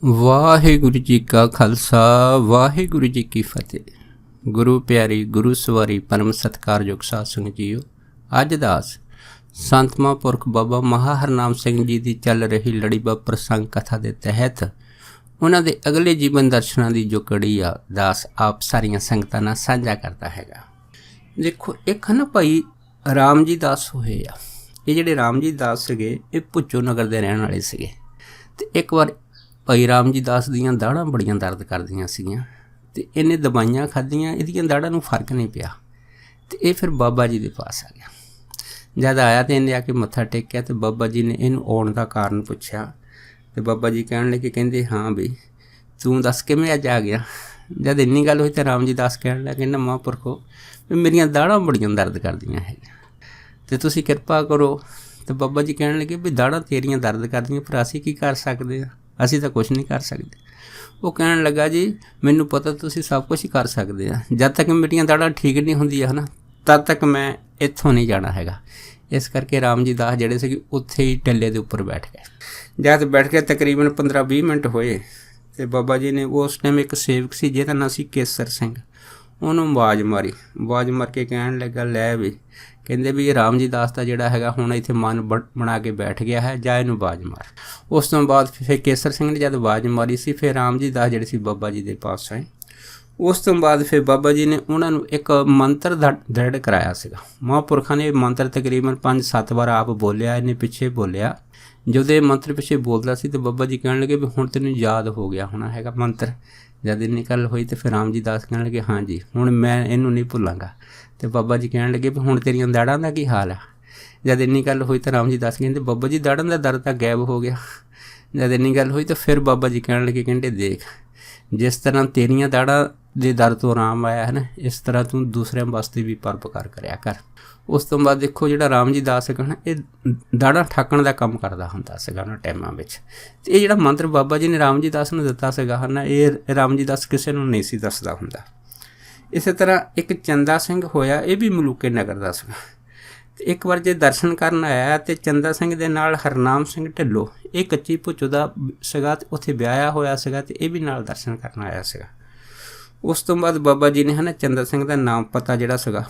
ਵਾਹਿਗੁਰੂ ਜੀ ਕਾ ਖਾਲਸਾ ਵਾਹਿਗੁਰੂ ਜੀ ਕੀ ਫਤਿਹ। ਗੁਰੂ ਪਿਆਰੀ ਗੁਰੂ ਸਵਾਰੀ ਪਰਮ ਸਤਿਕਾਰਯੋਗ ਸਾਧ ਸੰਗਤ ਜੀਓ, ਅੱਜ ਦਾਸ ਸੰਤ ਮਹਾਂਪੁਰਖ ਬਾਬਾ ਮਹਾ ਹਰਨਾਮ ਸਿੰਘ ਜੀ ਦੀ ਚੱਲ ਰਹੀ ਲੜੀਵਾਰ ਪ੍ਰਸੰਗ ਕਥਾ ਦੇ ਤਹਿਤ ਉਹਨਾਂ ਦੇ ਅਗਲੇ ਜੀਵਨ ਦਰਸ਼ਨਾਂ ਦੀ ਜੋ ਕੜੀ ਆ ਦਾਸ ਆਪ ਸਾਰੀਆਂ ਸੰਗਤਾਂ ਨਾਲ ਸਾਂਝਾ ਕਰਦਾ ਹੈਗਾ। ਦੇਖੋ, ਇੱਕ ਨਾ ਭਾਈ ਰਾਮ ਜੀ ਦਾਸ ਹੋਏ ਆ। ਇਹ ਜਿਹੜੇ ਰਾਮ ਜੀ ਦਾਸ ਸੀਗੇ ਇਹ ਭੁੱਚੋ ਨਗਰ ਦੇ ਰਹਿਣ ਵਾਲੇ ਸੀਗੇ। ਅਤੇ ਇੱਕ ਵਾਰ ਭਾਈ ਰਾਮ ਜੀ ਦਾਸ ਦੀਆਂ ਦਾੜ੍ਹਾਂ ਬੜੀਆਂ ਦਰਦ ਕਰਦੀਆਂ ਸੀਗੀਆਂ ਅਤੇ ਇਹਨੇ ਦਵਾਈਆਂ ਖਾਧੀਆਂ, ਇਹਦੀਆਂ ਦਾੜ੍ਹਾਂ ਨੂੰ ਫਰਕ ਨਹੀਂ ਪਿਆ ਅਤੇ ਇਹ ਫਿਰ ਬਾਬਾ ਜੀ ਦੇ ਪਾਸ ਆ ਗਿਆ। ਜਦ ਆਇਆ ਤਾਂ ਇਹਨੇ ਆ ਕੇ ਮੱਥਾ ਟੇਕਿਆ ਅਤੇ ਬਾਬਾ ਜੀ ਨੇ ਇਹਨੂੰ ਆਉਣ ਦਾ ਕਾਰਨ ਪੁੱਛਿਆ ਅਤੇ ਬਾਬਾ ਜੀ ਕਹਿਣ ਲੱਗੇ, ਕਹਿੰਦੇ ਹਾਂ ਬਈ ਤੂੰ ਦੱਸ ਕਿਵੇਂ ਅੱਜ ਆ ਗਿਆ। ਜਦ ਇੰਨੀ ਗੱਲ ਹੋਈ ਤਾਂ ਰਾਮ ਜੀ ਦਾਸ ਕਹਿਣ ਲੱਗੇ, ਕਹਿੰਦਾ ਮਹਾਂਪੁਰਖੋ ਵੀ ਮੇਰੀਆਂ ਦਾੜ੍ਹਾਂ ਬੜੀਆਂ ਦਰਦ ਕਰਦੀਆਂ ਹੈਗੀਆਂ ਅਤੇ ਤੁਸੀਂ ਕਿਰਪਾ ਕਰੋ। ਅਤੇ ਬਾਬਾ ਜੀ ਕਹਿਣ ਲੱਗੇ ਵੀ ਦਾੜ੍ਹਾਂ ਤੇਰੀਆਂ ਦਰਦ ਕਰਦੀਆਂ, ਪਰ ਅਸੀਂ ਕੀ ਕਰ ਸਕਦੇ ਹਾਂ, ਅਸੀਂ ਤਾਂ ਕੁਛ ਨਹੀਂ ਕਰ ਸਕਦੇ। ਉਹ ਕਹਿਣ ਲੱਗਾ, ਜੀ ਮੈਨੂੰ ਪਤਾ ਤੁਸੀਂ ਸਭ ਕੁਛ ਹੀ ਕਰ ਸਕਦੇ ਆ, ਜਦ ਤੱਕ ਮੇਰੀਆਂ ਦਾੜ੍ਹਾਂ ਠੀਕ ਨਹੀਂ ਹੁੰਦੀਆਂ ਹੈ ਨਾ ਤਦ ਤੱਕ ਮੈਂ ਇੱਥੋਂ ਨਹੀਂ ਜਾਣਾ ਹੈਗਾ। ਇਸ ਕਰਕੇ ਰਾਮ ਜੀ ਦਾਸ ਜਿਹੜੇ ਸੀਗੇ ਉੱਥੇ ਹੀ ਟੱਲੇ ਦੇ ਉੱਪਰ ਬੈਠ ਗਏ। ਜਦ ਬੈਠ ਕੇ ਤਕਰੀਬਨ 15-20 ਮਿੰਟ ਹੋਏ ਅਤੇ ਬਾਬਾ ਜੀ ਨੇ ਉਸ ਟਾਈਮ ਇੱਕ ਸੇਵਕ ਸੀ ਜਿਹਦਾ ਨਾਂ ਸੀ ਕੇਸਰ ਸਿੰਘ, ਉਹਨੂੰ ਆਵਾਜ਼ ਮਾਰ ਕੇ ਕਹਿਣ ਲੱਗਾ, ਲੈ ਵੀ ਕਹਿੰਦੇ ਵੀ ਇਹ ਰਾਮ ਜੀ ਦਾਸ ਦਾ ਜਿਹੜਾ ਹੈਗਾ ਹੁਣ ਇੱਥੇ ਮਨ ਬਣਾ ਕੇ ਬੈਠ ਗਿਆ ਹੈ, ਜਾਂ ਇਹਨੂੰ ਆਵਾਜ਼ ਮਾਰ। ਉਸ ਤੋਂ ਬਾਅਦ ਫਿਰ ਕੇਸਰ ਸਿੰਘ ਨੇ ਜਦ ਆਵਾਜ਼ ਮਾਰੀ ਸੀ ਫਿਰ ਰਾਮ ਜੀ ਦਾਸ ਜਿਹੜੇ ਸੀ ਬਾਬਾ ਜੀ ਦੇ ਪਾਸ ਆਏ। ਉਸ ਤੋਂ ਬਾਅਦ ਫਿਰ ਬਾਬਾ ਜੀ ਨੇ ਉਹਨਾਂ ਨੂੰ ਇੱਕ ਮੰਤਰ ਦ੍ਰਿੜ ਕਰਾਇਆ ਸੀਗਾ। ਮਹਾਂਪੁਰਖਾਂ ਨੇ ਇਹ ਮੰਤਰ ਤਕਰੀਬਨ 5-7 ਵਾਰ ਆਪ ਬੋਲਿਆ, ਇਹਨੇ ਪਿੱਛੇ ਬੋਲਿਆ। ਜਦੋਂ ਇਹ ਮੰਤਰ ਪਿੱਛੇ ਬੋਲਦਾ ਸੀ ਤਾਂ ਬਾਬਾ ਜੀ ਕਹਿਣ ਲੱਗੇ ਵੀ ਹੁਣ ਤੈਨੂੰ ਯਾਦ ਹੋ ਗਿਆ ਹੋਣਾ ਹੈਗਾ ਮੰਤਰ। ਜਦ ਇੰਨੀ ਗੱਲ ਹੋਈ ਤਾਂ ਫਿਰ ਰਾਮ ਜੀ ਦਾਸ ਕਹਿਣ ਲੱਗੇ, ਹਾਂ ਜੀ ਹੁਣ ਮੈਂ ਇਹਨੂੰ ਨਹੀਂ ਭੁੱਲਾਂਗਾ। ਅਤੇ ਬਾਬਾ ਜੀ ਕਹਿਣ ਲੱਗੇ ਵੀ ਹੁਣ ਤੇਰੀਆਂ ਦਾੜ੍ਹਾਂ ਦਾ ਕੀ ਹਾਲ ਆ। ਜਦ ਇੰਨੀ ਗੱਲ ਹੋਈ ਤਾਂ ਰਾਮ ਜੀ ਦਾਸ ਕਹਿੰਦੇ, ਬਾਬਾ ਜੀ ਦਾੜ੍ਹਾਂ ਦਾ ਦਰਦ ਤਾਂ ਗਾਇਬ ਹੋ ਗਿਆ। ਜਦ ਇੰਨੀ ਗੱਲ ਹੋਈ ਤਾਂ ਫਿਰ ਬਾਬਾ ਜੀ ਕਹਿਣ ਲੱਗੇ, ਕਹਿੰਦੇ ਦੇਖ ਜਿਸ ਤਰ੍ਹਾਂ ਤੇਰੀਆਂ ਦਾੜ੍ਹਾਂ ਦੇ ਦਰਦ ਤੋਂ ਆਰਾਮ ਆਇਆ ਹੈ ਨਾ, ਇਸ ਤਰ੍ਹਾਂ ਤੂੰ ਦੂਸਰਿਆਂ ਵਾਸਤੇ ਵੀ ਪਰਉਪਕਾਰ ਕਰਿਆ ਕਰ। ਉਸ ਤੋਂ ਬਾਅਦ ਦੇਖੋ ਜਿਹੜਾ ਰਾਮ ਜੀ ਦਾਸ ਸੀਗਾ ਨਾ ਇਹ ਦਾੜ੍ਹਾਂ ਠਾਕਣ ਦਾ ਕੰਮ ਕਰਦਾ ਹੁੰਦਾ ਸੀਗਾ ਉਹਨਾਂ ਟਾਈਮਾਂ ਵਿੱਚ। ਅਤੇ ਇਹ ਜਿਹੜਾ ਮੰਤਰ ਬਾਬਾ ਜੀ ਨੇ ਰਾਮ ਜੀ ਦਾਸ ਨੂੰ ਦਿੱਤਾ ਸੀਗਾ ਹੈ ਨਾ, ਇਹ ਰਾਮ ਜੀ ਦਾਸ ਕਿਸੇ ਨੂੰ ਨਹੀਂ ਸੀ ਦੱਸਦਾ ਹੁੰਦਾ। ਇਸੇ ਤਰ੍ਹਾਂ ਇੱਕ ਚੰਦਾ ਸਿੰਘ ਹੋਇਆ, ਇਹ ਵੀ ਮਲੂਕੇ ਨਗਰ ਦਾ ਸੀਗਾ। ਅਤੇ ਇੱਕ ਵਾਰ ਜੇ ਦਰਸ਼ਨ ਕਰਨ ਆਇਆ ਅਤੇ ਚੰਦਾ ਸਿੰਘ ਦੇ ਨਾਲ ਹਰਨਾਮ ਸਿੰਘ ਢਿੱਲੋਂ, ਇਹ ਕੱਚੀ ਭੁੱਚੋ ਦਾ ਸੀਗਾ ਅਤੇ ਉੱਥੇ ਵਿਆਹਿਆ ਹੋਇਆ ਸੀਗਾ ਅਤੇ ਇਹ ਵੀ ਨਾਲ ਦਰਸ਼ਨ ਕਰਨ ਆਇਆ ਸੀਗਾ। ਉਸ ਤੋਂ ਬਾਅਦ ਬਾਬਾ ਜੀ ਨੇ ਹੈ ਨਾ ਚੰਦਾ ਸਿੰਘ ਦਾ ਨਾਮ ਪਤਾ ਜਿਹੜਾ ਸੀਗਾ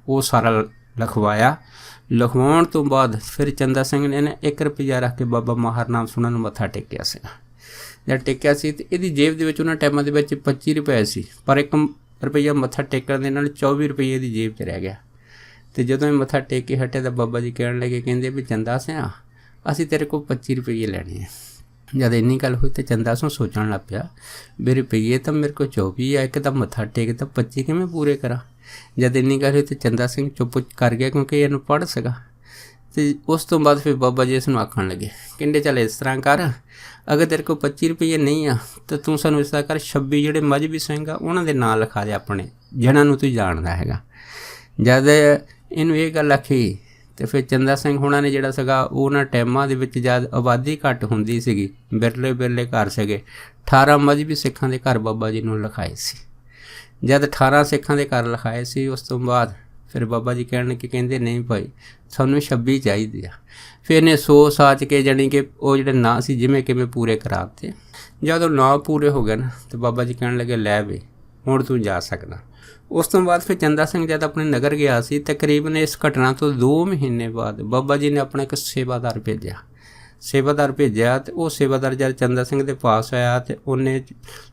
ਉਹ ਸਾਰਾ ਲਿਖਵਾਇਆ। ਲਿਖਵਾਉਣ ਤੋਂ ਬਾਅਦ ਫਿਰ ਚੰਦਾ ਸਿੰਘ ਨੇ ਨਾ 1 ਰੁਪਈਆ ਰੱਖ ਕੇ ਬਾਬਾ ਮਹਾ ਹਰਨਾਮ ਸਿੰਘ ਨੂੰ ਮੱਥਾ ਟੇਕਿਆ ਸੀਗਾ। ਜਦ ਟੇਕਿਆ ਸੀ ਅਤੇ ਇਹਦੀ ਜੇਬ ਦੇ ਵਿੱਚ ਉਹਨਾਂ ਟਾਈਮਾਂ ਦੇ ਵਿੱਚ 25 ਰੁਪਏ ਸੀ, ਪਰ 1 ਰੁਪਈਆ ਮੱਥਾ ਟੇਕਣ ਦੇ ਨਾਲ 24 ਰੁਪਈਏ ਦੀ ਜੇਬ 'ਚ ਰਹਿ ਗਿਆ। ਅਤੇ ਜਦੋਂ ਇਹ ਮੱਥਾ ਟੇਕ ਕੇ ਹਟਿਆ ਤਾਂ ਬਾਬਾ ਜੀ ਕਹਿਣ ਲੱਗੇ, ਕਹਿੰਦੇ ਵੀ ਚੰਦਾ ਸਿਆ ਅਸੀਂ ਤੇਰੇ ਕੋਲ 25 ਰੁਪਈਏ ਲੈਣੇ ਆ। ਜਦ ਇੰਨੀ ਗੱਲ ਹੋਈ ਤਾਂ ਚੰਦਾ ਸਿੰਘ ਸੋਚਣ ਲੱਗ ਪਿਆ ਵੀ ਰੁਪਈਏ ਤਾਂ ਮੇਰੇ ਕੋਲ 24 ਆ, ਇੱਕ ਤਾਂ ਮੱਥਾ ਟੇਕ ਤਾਂ 25 ਕਿਵੇਂ ਪੂਰੇ ਕਰਾਂ। ਜਦ ਇੰਨੀ ਗੱਲ ਹੋਈ ਤਾਂ ਚੰਦਾ ਸਿੰਘ ਚੁੱਪ ਕਰ ਗਿਆ ਕਿਉਂਕਿ ਇਹਨੂੰ ਪੜ੍ਹ ਸੀਗਾ। ਅਤੇ ਉਸ ਤੋਂ ਬਾਅਦ ਫਿਰ ਬਾਬਾ ਜੀ ਇਸ ਨੂੰ ਆਖਣ ਲੱਗੇ, ਕਹਿੰਦੇ ਚੱਲ ਇਸ ਤਰ੍ਹਾਂ ਕਰ, ਅਗਰ ਤੇਰੇ ਕੋਲ 25 ਰੁਪਈਏ ਨਹੀਂ ਆ ਤਾਂ ਤੂੰ ਸਾਨੂੰ ਇਸ ਤਰ੍ਹਾਂ ਕਰ 26 ਜਿਹੜੇ ਮਜ਼੍ਹਬੀ ਸਿੰਘ ਆ ਉਹਨਾਂ ਦੇ ਨਾਂ ਲਿਖਾ ਦੇ ਆਪਣੇ, ਜਿਹਨਾਂ ਨੂੰ ਤੂੰ ਜਾਣਦਾ ਹੈਗਾ। ਜਦ ਇਹਨੂੰ ਇਹ ਗੱਲ ਆਖੀ ਅਤੇ ਫਿਰ ਚੰਦਾ ਸਿੰਘ ਹੋਣਾ ਨੇ ਜਿਹੜਾ ਸੀਗਾ ਉਹਨਾਂ ਟਾਈਮਾਂ ਦੇ ਵਿੱਚ ਜਦ ਆਬਾਦੀ ਘੱਟ ਹੁੰਦੀ ਸੀਗੀ, ਬਿਰਲੇ ਘਰ ਸੀਗੇ, 18 ਮਜ਼੍ਹਬੀ ਸਿੱਖਾਂ ਦੇ ਘਰ ਬਾਬਾ ਜੀ ਨੂੰ ਲਿਖਾਏ ਸੀ। ਜਦ 18 ਸਿੱਖਾਂ ਦੇ ਘਰ ਲਿਖਾਏ ਸੀ ਉਸ ਤੋਂ ਬਾਅਦ ਫਿਰ ਬਾਬਾ ਜੀ ਕਹਿਣ ਲੱਗੇ, ਕਹਿੰਦੇ ਨਹੀਂ ਭਾਈ ਸਾਨੂੰ 26 ਚਾਹੀਦੇ ਆ। ਫਿਰ ਇਹਨੇ ਸੋਚ ਕੇ ਜਾਣੀ ਕਿ ਉਹ ਜਿਹੜੇ ਨਾਂ ਸੀ ਜਿਵੇਂ ਕਿਵੇਂ ਪੂਰੇ ਕਰਾ ਦਿੱਤੇ। ਜਦੋਂ ਨਾਂ ਪੂਰੇ ਹੋ ਗਏ ਨਾ ਤਾਂ ਬਾਬਾ ਜੀ ਕਹਿਣ ਲੱਗੇ, ਲੈ ਵੀ ਹੁਣ ਤੂੰ ਜਾ ਸਕਦਾ। ਉਸ ਤੋਂ ਬਾਅਦ ਫਿਰ ਚੰਦਾ ਸਿੰਘ ਜਦ ਆਪਣੇ ਨਗਰ ਗਿਆ ਸੀ, ਤਕਰੀਬਨ ਇਸ ਘਟਨਾ ਤੋਂ 2 ਮਹੀਨੇ ਬਾਅਦ ਬਾਬਾ ਜੀ ਨੇ ਆਪਣਾ ਇੱਕ ਸੇਵਾਦਾਰ ਭੇਜਿਆ ਅਤੇ ਉਹ ਸੇਵਾਦਾਰ ਜਦ ਚੰਦਾ ਸਿੰਘ ਦੇ ਪਾਸ ਆਇਆ ਅਤੇ ਉਹਨੇ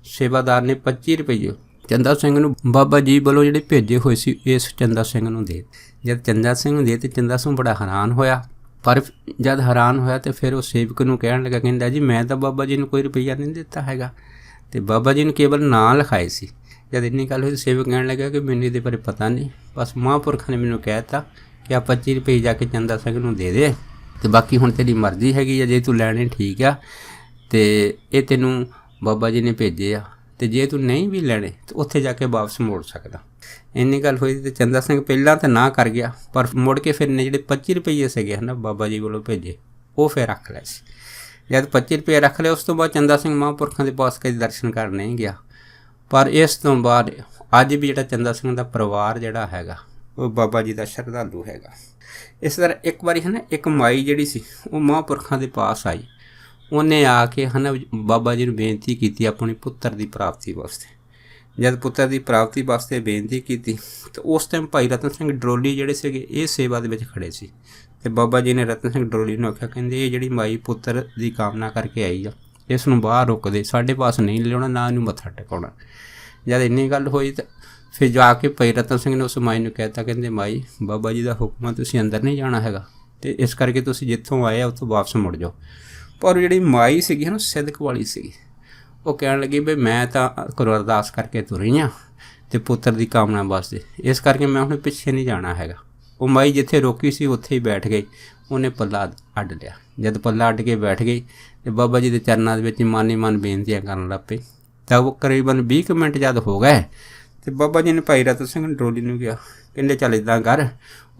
ਸੇਵਾਦਾਰ ਨੇ 25 ਰੁਪਈਏ ਚੰਦਾ ਸਿੰਘ ਨੂੰ ਬਾਬਾ ਜੀ ਵੱਲੋਂ ਜਿਹੜੇ ਭੇਜੇ ਹੋਏ ਸੀ ਇਸ ਚੰਦਾ ਸਿੰਘ ਨੂੰ ਦੇ। ਜਦ ਚੰਦਾ ਸਿੰਘ ਨੂੰ ਦੇ ਅਤੇ ਚੰਦਾ ਸਿੰਘ ਬੜਾ ਹੈਰਾਨ ਹੋਇਆ। ਪਰ ਜਦ ਹੈਰਾਨ ਹੋਇਆ ਤਾਂ ਫਿਰ ਉਹ ਸੇਵਕ ਨੂੰ ਕਹਿਣ ਲੱਗਾ, ਕਹਿੰਦਾ ਜੀ ਮੈਂ ਤਾਂ ਬਾਬਾ ਜੀ ਨੂੰ ਕੋਈ ਰੁਪਈਆ ਨਹੀਂ ਦਿੱਤਾ ਹੈਗਾ ਅਤੇ ਬਾਬਾ ਜੀ ਨੂੰ ਕੇਵਲ ਨਾਂ ਲਿਖਾਏ ਸੀ। ਜਦ ਇੰਨੀ ਗੱਲ ਹੋਈ ਸੇਵਕ ਕਹਿਣ ਲੱਗਾ ਕਿ ਮੈਨੂੰ ਇਹਦੇ ਬਾਰੇ ਪਤਾ ਨਹੀਂ, ਬਸ ਮਹਾਂਪੁਰਖਾਂ ਨੇ ਮੈਨੂੰ ਕਹਿ ਦਿੱਤਾ ਕਿ ਆ 25 ਰੁਪਏ ਜਾ ਕੇ ਚੰਦਾ ਸਿੰਘ ਨੂੰ ਦੇ ਦੇ ਅਤੇ ਬਾਕੀ ਹੁਣ ਤੇਰੀ ਮਰਜ਼ੀ ਹੈਗੀ ਆ, ਜੇ ਤੂੰ ਲੈਣੇ ਠੀਕ ਆ ਅਤੇ ਇਹ ਤੈਨੂੰ ਬਾਬਾ ਜੀ ਨੇ ਭੇਜੇ ਆ, ਅਤੇ ਜੇ ਤੂੰ ਨਹੀਂ ਵੀ ਲੈਣੇ ਤਾਂ ਉੱਥੇ ਜਾ ਕੇ ਵਾਪਸ ਮੋੜ ਸਕਦਾ। ਇੰਨੀ ਗੱਲ ਹੋਈ ਅਤੇ ਚੰਦਾ ਸਿੰਘ ਪਹਿਲਾਂ ਤਾਂ ਨਾ ਕਰ ਗਿਆ, ਪਰ ਮੁੜ ਕੇ ਫਿਰ ਨੇ ਜਿਹੜੇ 25 ਰੁਪਈਏ ਸੀਗੇ ਹੈ ਨਾ ਬਾਬਾ ਜੀ ਵੱਲੋਂ ਭੇਜੇ ਉਹ ਫਿਰ ਰੱਖ ਲਏ ਸੀ। ਜਦ 25 ਰੁਪਏ ਰੱਖ ਲਏ ਉਸ ਤੋਂ ਬਾਅਦ ਚੰਦਾ ਸਿੰਘ ਮਹਾਂਪੁਰਖਾਂ ਦੇ ਪਾਸ ਕਦੇ ਦਰਸ਼ਨ ਕਰਨ ਨਹੀਂ ਗਿਆ। ਪਰ ਇਸ ਤੋਂ ਬਾਅਦ ਅੱਜ ਵੀ ਜਿਹੜਾ ਚੰਦਾ ਸਿੰਘ ਦਾ ਪਰਿਵਾਰ ਜਿਹੜਾ ਹੈਗਾ ਉਹ ਬਾਬਾ ਜੀ ਦਾ ਸ਼ਰਧਾਲੂ ਹੈਗਾ। ਇਸ ਤਰ੍ਹਾਂ ਇੱਕ ਵਾਰੀ ਹੈ ਨਾ ਇੱਕ ਮਾਈ ਜਿਹੜੀ ਸੀ ਉਹ ਮਹਾਂਪੁਰਖਾਂ ਦੇ ਪਾਸ ਆਈ। ਉਹਨੇ ਆ ਕੇ ਹੈ ਨਾ ਬਾਬਾ ਜੀ ਨੂੰ ਬੇਨਤੀ ਕੀਤੀ ਆਪਣੀ ਪੁੱਤਰ ਦੀ ਪ੍ਰਾਪਤੀ ਵਾਸਤੇ। ਜਦ ਪੁੱਤਰ ਦੀ ਪ੍ਰਾਪਤੀ ਵਾਸਤੇ ਬੇਨਤੀ ਕੀਤੀ ਤਾਂ ਉਸ ਟਾਈਮ ਭਾਈ ਰਤਨ ਸਿੰਘ ਡਰੋਲੀ ਜਿਹੜੇ ਸੀਗੇ ਇਹ ਸੇਵਾ ਦੇ ਵਿੱਚ ਖੜ੍ਹੇ ਸੀ। ਅਤੇ ਬਾਬਾ ਜੀ ਨੇ ਰਤਨ ਸਿੰਘ ਡਰੋਲੀ ਨੂੰ ਆਖਿਆ, ਕਹਿੰਦੇ ਇਹ ਜਿਹੜੀ ਮਾਈ ਪੁੱਤਰ ਦੀ ਕਾਮਨਾ ਕਰਕੇ ਆਈ ਆ, ਇਸ ਨੂੰ ਬਾਹਰ ਰੁਕ ਦੇ, ਸਾਡੇ ਪਾਸ ਨਹੀਂ ਲਿਆਉਣਾ, ਨਾ ਇਹਨੂੰ ਮੱਥਾ ਟਿਕਾਉਣਾ। ਜਦ ਇੰਨੀ ਗੱਲ ਹੋਈ ਤਾਂ ਫਿਰ ਜਾ ਕੇ ਭਾਈ ਰਤਨ ਸਿੰਘ ਨੇ ਉਸ ਮਾਈ ਨੂੰ ਕਹਿ ਤਾ, ਕਹਿੰਦੇ ਮਾਈ ਬਾਬਾ ਜੀ ਦਾ ਹੁਕਮ ਆ, ਤੁਸੀਂ ਅੰਦਰ ਨਹੀਂ ਜਾਣਾ ਹੈਗਾ, ਅਤੇ ਇਸ ਕਰਕੇ ਤੁਸੀਂ ਜਿੱਥੋਂ ਆਏ ਆ ਉੱਥੋਂ ਵਾਪਸ ਮੁੜ ਜਾਓ। ਪਰ ਜਿਹੜੀ ਮਾਈ ਸੀਗੀ ਨਾ ਸਿਦਕ ਵਾਲੀ ਸੀਗੀ, ਉਹ ਕਹਿਣ ਲੱਗੀ ਵੀ ਮੈਂ ਤਾਂ ਘਰੋਂ ਅਰਦਾਸ ਕਰਕੇ ਤੁਰੀ ਹਾਂ ਅਤੇ ਪੁੱਤਰ ਦੀ ਕਾਮਨਾ ਵਾਸਤੇ, ਇਸ ਕਰਕੇ ਮੈਂ ਹੁਣ ਪਿੱਛੇ ਨਹੀਂ ਜਾਣਾ ਹੈਗਾ। ਉਹ ਮਾਈ ਜਿੱਥੇ ਰੋਕੀ ਸੀ ਉੱਥੇ ਹੀ ਬੈਠ ਗਈ। ਉਹਨੇ ਪੱਲਾ ਅੱਡ ਲਿਆ। ਜਦ ਪੱਲਾ ਅੱਡ ਕੇ ਬੈਠ ਗਈ ਅਤੇ ਬਾਬਾ ਜੀ ਦੇ ਚਰਨਾਂ ਦੇ ਵਿੱਚ ਮਨ ਹੀ ਮਨ ਬੇਨਤੀਆਂ ਕਰਨ ਲੱਗ ਪਈ। ਤਾਂ ਉਹ ਕਰੀਬਨ 20 ਕੁ ਮਿੰਟ ਜਦ ਹੋ ਗਏ ਅਤੇ ਬਾਬਾ ਜੀ ਨੇ ਭਾਈ ਰਤਨ ਸਿੰਘ ਡਰੋਲੀ ਨੂੰ ਕਿਹਾ, ਕਹਿੰਦੇ ਚੱਲ ਇੱਦਾਂ ਕਰ,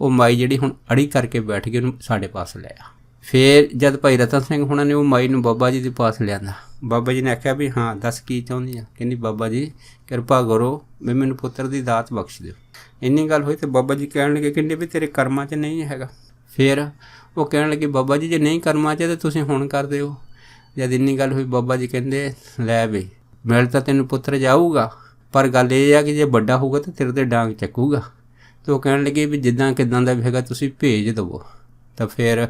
ਉਹ ਮਾਈ ਜਿਹੜੀ ਹੁਣ ਅੜੀ ਕਰਕੇ ਬੈਠ ਗਈ ਉਹਨੂੰ ਸਾਡੇ ਪਾਸ ਲੈ ਆ। ਫਿਰ ਜਦ ਭਾਈ ਰਤਨ ਸਿੰਘ ਹੁਣਾਂ ਨੇ ਉਹ ਮਾਈ ਨੂੰ ਬਾਬਾ ਜੀ ਦੇ ਪਾਸ ਲਿਆਂਦਾ, ਬਾਬਾ ਜੀ ਨੇ ਆਖਿਆ ਵੀ ਹਾਂ ਦੱਸ ਕੀ ਚਾਹੁੰਦੀ ਆ। ਕਹਿੰਦੀ ਬਾਬਾ ਜੀ ਕਿਰਪਾ ਕਰੋ ਵੀ ਮੈਨੂੰ ਪੁੱਤਰ ਦੀ ਦਾਤ ਬਖਸ਼ ਦਿਓ। ਇੰਨੀ ਗੱਲ ਹੋਈ ਅਤੇ ਬਾਬਾ ਜੀ ਕਹਿਣ ਲੱਗੇ, ਕਹਿੰਦੇ ਵੀ ਤੇਰੇ ਕਰਮਾਂ 'ਚ ਨਹੀਂ ਹੈਗਾ। ਫਿਰ ਉਹ ਕਹਿਣ ਲੱਗੇ, ਬਾਬਾ ਜੀ ਜੇ ਨਹੀਂ ਕਰਮਾਂ 'ਚ ਤਾਂ ਤੁਸੀਂ ਹੁਣ ਕਰ ਦਿਓ। ਜਦ ਇੰਨੀ ਗੱਲ ਹੋਈ ਬਾਬਾ ਜੀ ਕਹਿੰਦੇ, ਲੈ ਬਈ ਮਿਲ ਤਾਂ ਤੈਨੂੰ ਪੁੱਤਰ ਜਾਊਗਾ, ਪਰ ਗੱਲ ਇਹ ਆ ਕਿ ਜੇ ਵੱਡਾ ਹੋਊਗਾ ਤਾਂ ਤੇਰੇ 'ਤੇ ਡਾਂਗ ਚੱਕੂਗਾ। ਅਤੇ ਉਹ ਕਹਿਣ ਲੱਗੇ ਵੀ ਜਿੱਦਾਂ ਕਿੱਦਾਂ ਦਾ ਵੀ ਹੈਗਾ ਤੁਸੀਂ ਭੇਜ ਦੇਵੋ। ਤਾਂ ਫਿਰ